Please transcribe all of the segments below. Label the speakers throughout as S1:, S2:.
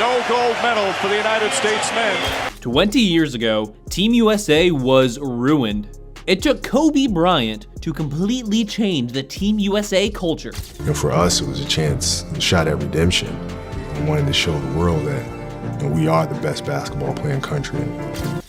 S1: No gold medal for the United States men.
S2: 20 years ago, Team USA was ruined. It took Kobe Bryant to completely change the Team USA culture.
S3: And for us, it was a chance, a shot at redemption. We wanted to show the world that we are the best basketball playing country.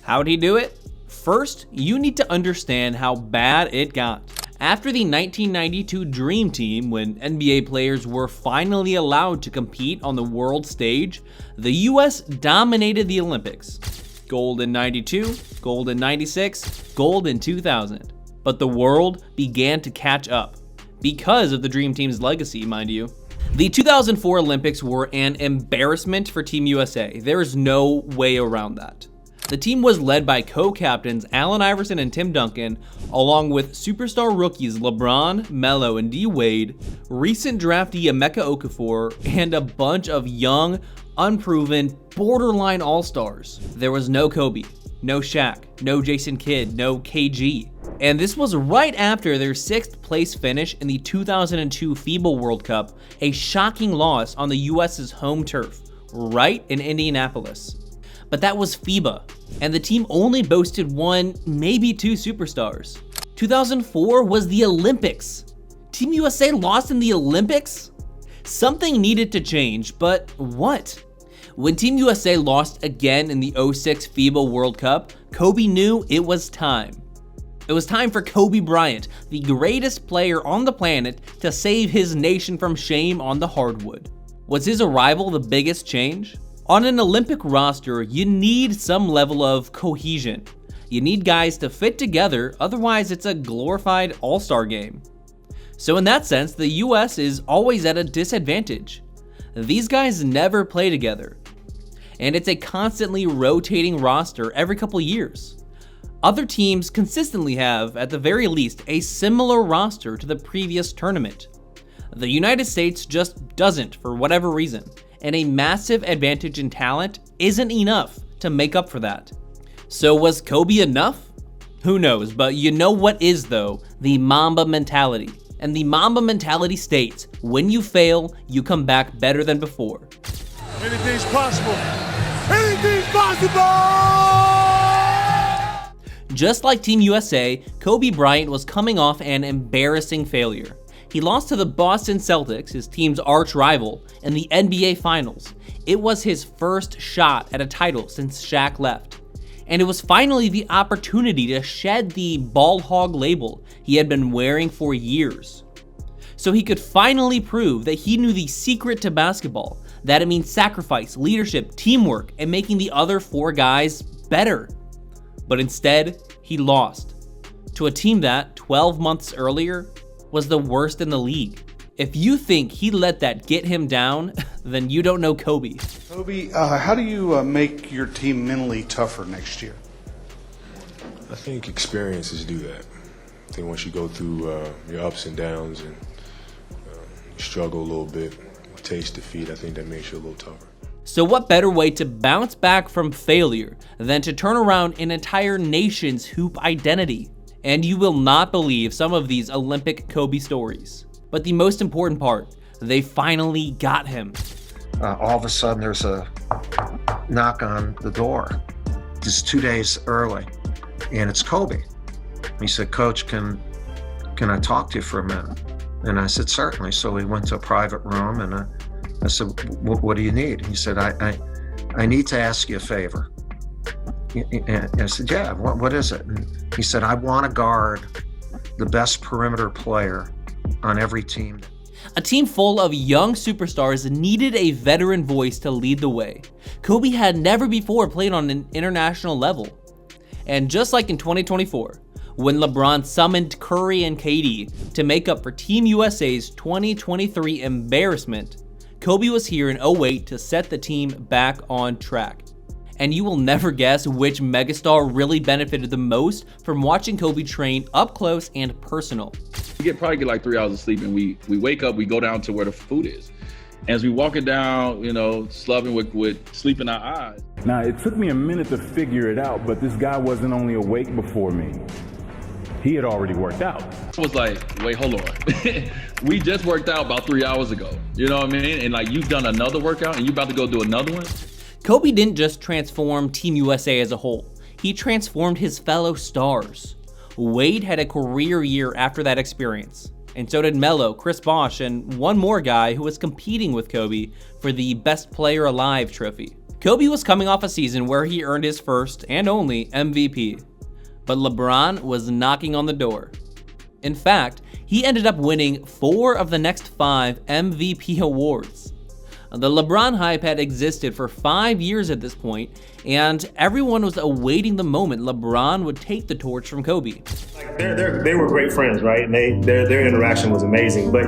S2: How'd he do it? First, you need to understand how bad it got. After the 1992 Dream Team, when NBA players were finally allowed to compete on the world stage, the US dominated the Olympics. Gold in 92, gold in 96, gold in 2000. But the world began to catch up. Because of the Dream Team's legacy, mind you. The 2004 Olympics were an embarrassment for Team USA. There is no way around that. The team was led by co-captains Allen Iverson and Tim Duncan, along with superstar rookies LeBron, Melo, and D-Wade, recent draftee Emeka Okafor, and a bunch of young, unproven, borderline all-stars. There was no Kobe, no Shaq, no Jason Kidd, no KG. And this was right after their 6th place finish in the 2002 FIBA World Cup, a shocking loss on the US's home turf, right in Indianapolis. But that was FIBA, and the team only boasted one, maybe two superstars. 2004 was the Olympics. Team USA lost in the Olympics? Something needed to change, but what? When Team USA lost again in the 06 FIBA World Cup, Kobe knew it was time. It was time for Kobe Bryant, the greatest player on the planet, to save his nation from shame on the hardwood. Was his arrival the biggest change? On an Olympic roster, you need some level of cohesion. You need guys to fit together, otherwise it's a glorified all-star game. So in that sense, the US is always at a disadvantage. These guys never play together. And it's a constantly rotating roster every couple years. Other teams consistently have, at the very least, a similar roster to the previous tournament. The United States just doesn't, for whatever reason. And a massive advantage in talent isn't enough to make up for that. So was Kobe enough? Who knows, but you know what is though? The Mamba mentality. And the Mamba mentality states, when you fail, you come back better than before.
S1: Anything's possible. Anything's possible!
S2: Just like Team USA, Kobe Bryant was coming off an embarrassing failure. He lost to the Boston Celtics, his team's arch rival, in the NBA Finals. It was his first shot at a title since Shaq left. And it was finally the opportunity to shed the ball hog label he had been wearing for years. So he could finally prove that he knew the secret to basketball, that it means sacrifice, leadership, teamwork, and making the other 4 guys better. But instead, he lost to a team that, 12 months earlier, was the worst in the league. If you think he let that get him down, then you don't know Kobe.
S4: Kobe, how do you make your team mentally tougher next year?
S3: I think experiences do that. I think once you go through your ups and downs and struggle a little bit, taste defeat, I think that makes you a little tougher.
S2: So what better way to bounce back from failure than to turn around an entire nation's hoop identity? And you will not believe some of these Olympic Kobe stories. But the most important part, they finally got him.
S5: All of a sudden there's a knock on the door. It's 2 days early, and it's Kobe. He said, "Coach, can I talk to you for a minute?" And I said, "Certainly." So we went to a private room, and I said, "What do you need?" He said, I need to ask you a favor." And I said, "Yeah, what is it?" And he said, "I want to guard the best perimeter player on every team."
S2: A team full of young superstars needed a veteran voice to lead the way. Kobe had never before played on an international level. And just like in 2024, when LeBron summoned Curry and KD to make up for Team USA's 2023 embarrassment, Kobe was here in 08 to set the team back on track. And you will never guess which megastar really benefited the most from watching Kobe train up close and personal.
S6: We probably get like 3 hours of sleep, and we wake up, we go down to where the food is. As we walk it down, slubbing with sleep in our eyes.
S7: Now, it took me a minute to figure it out, but this guy wasn't only awake before me. He had already worked out.
S6: I was like, wait, hold on. We just worked out about 3 hours ago. You know what I mean? And like, you've done another workout and you about to go do another one?
S2: Kobe didn't just transform Team USA as a whole. He transformed his fellow stars. Wade had a career year after that experience. And so did Melo, Chris Bosh, and one more guy who was competing with Kobe for the Best Player Alive trophy. Kobe was coming off a season where he earned his first and only MVP. But LeBron was knocking on the door. In fact, he ended up winning 4 of the next 5 MVP awards. The LeBron hype had existed for 5 years at this point, and everyone was awaiting the moment LeBron would take the torch from Kobe.
S8: They were great friends, right? And their interaction was amazing. But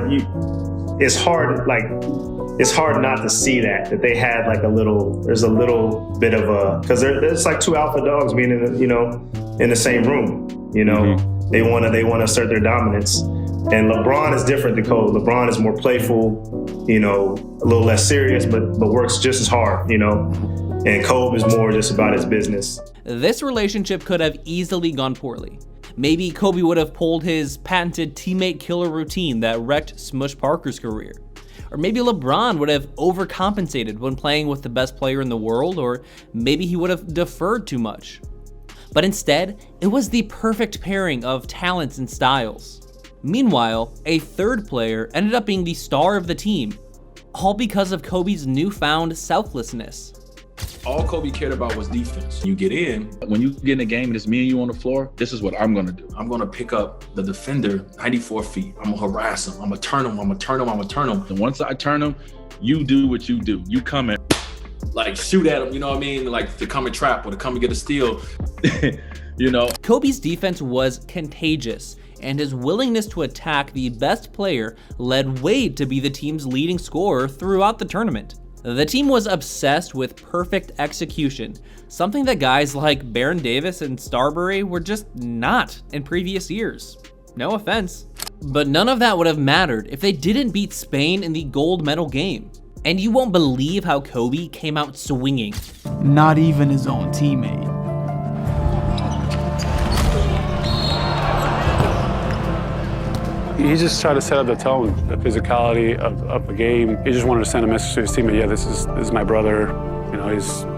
S8: it's hard not to see that they had like there's a little bit of a, because there's like 2 alpha dogs being in the same room. Mm-hmm. They want to assert their dominance. And LeBron is different than Kobe. LeBron is more playful, a little less serious, but works just as hard, And Kobe is more just about his business.
S2: This relationship could have easily gone poorly. Maybe Kobe would have pulled his patented teammate killer routine that wrecked Smush Parker's career. Or maybe LeBron would have overcompensated when playing with the best player in the world, or maybe he would have deferred too much. But instead, it was the perfect pairing of talents and styles. Meanwhile, a third player ended up being the star of the team, all because of Kobe's newfound selflessness.
S9: All Kobe cared about was defense. You get in.
S6: When you get in a game and it's me and you on the floor, this is what I'm going to do.
S9: I'm going to pick up the defender 94 feet. I'm going to harass him. I'm going to turn him. I'm going to turn him. I'm going to turn him.
S6: And once I turn him, you do what you do. You come in.
S9: Like shoot at him, you know what I mean? Like to come and trap or to come and get a steal.
S2: Kobe's defense was contagious, and his willingness to attack the best player led Wade to be the team's leading scorer throughout the tournament. The team was obsessed with perfect execution, something that guys like Baron Davis and Starbury were just not in previous years. No offense. But none of that would have mattered if they didn't beat Spain in the gold medal game. And you won't believe how Kobe came out swinging.
S10: Not even his own teammate.
S7: He just tried to set up the tone, the physicality of the game. He just wanted to send a message to his teammate, yeah, this is my brother. We're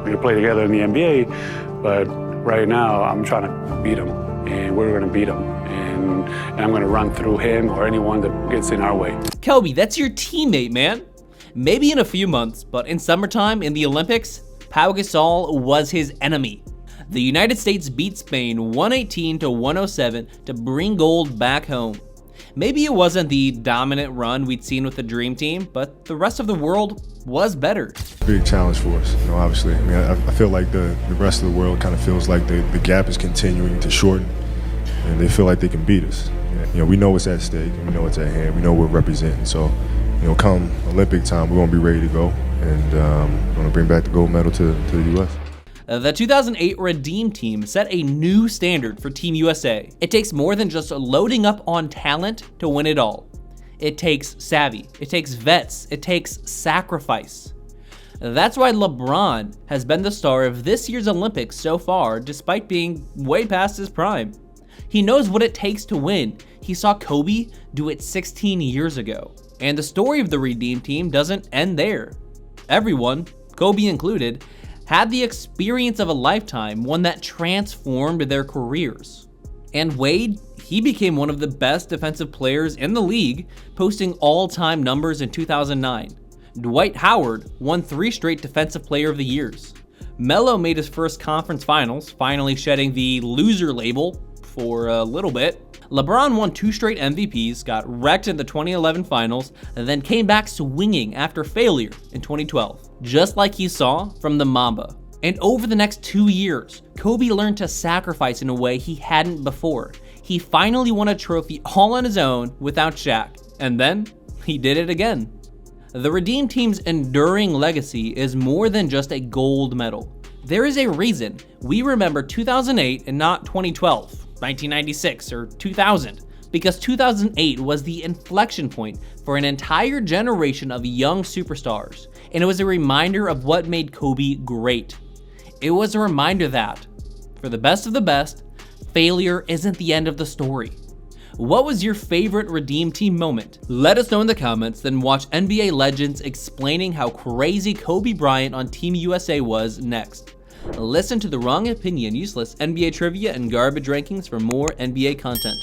S7: gonna play together in the NBA, but right now I'm trying to beat him, and we're gonna beat him. And I'm gonna run through him or anyone that gets in our way.
S2: Kobe, that's your teammate, man. Maybe in a few months, but in summertime in the Olympics, Pau Gasol was his enemy. The United States beat Spain 118-107 to bring gold back home. Maybe it wasn't the dominant run we'd seen with the Dream Team, but the rest of the world was better.
S3: Big challenge for us, obviously. I mean, I feel like the rest of the world kind of feels like the gap is continuing to shorten, and they feel like they can beat us. We know what's at stake, and we know what's at hand. We know what we're representing, so come Olympic time, we're going to be ready to go, and we're going to bring back the gold medal to the U.S.
S2: The 2008 Redeem Team set a new standard for Team USA. It takes more than just loading up on talent to win it all. It takes savvy, it takes vets, it takes sacrifice. That's why LeBron has been the star of this year's Olympics so far, despite being way past his prime. He knows what it takes to win. He saw Kobe do it 16 years ago. And the story of the Redeem Team doesn't end there. Everyone, Kobe included, had the experience of a lifetime, one that transformed their careers. And Wade, he became one of the best defensive players in the league, posting all-time numbers in 2009. Dwight Howard won 3 straight Defensive Player of the Years. Melo made his first conference finals, finally shedding the loser label for a little bit. LeBron won 2 straight MVPs, got wrecked in the 2011 finals, and then came back swinging after failure in 2012, just like he saw from the Mamba. And over the next 2 years, Kobe learned to sacrifice in a way he hadn't before. He finally won a trophy all on his own without Shaq, and then he did it again. The Redeem Team's enduring legacy is more than just a gold medal. There is a reason we remember 2008 and not 2012, 1996, or 2000, because 2008 was the inflection point for an entire generation of young superstars, and it was a reminder of what made Kobe great. It was a reminder that, for the best of the best, failure isn't the end of the story. What was your favorite Redeem Team moment? Let us know in the comments, then watch NBA legends explaining how crazy Kobe Bryant on Team USA was next. Listen to The Wrong Opinion, Useless NBA Trivia, and Garbage Rankings for more NBA content.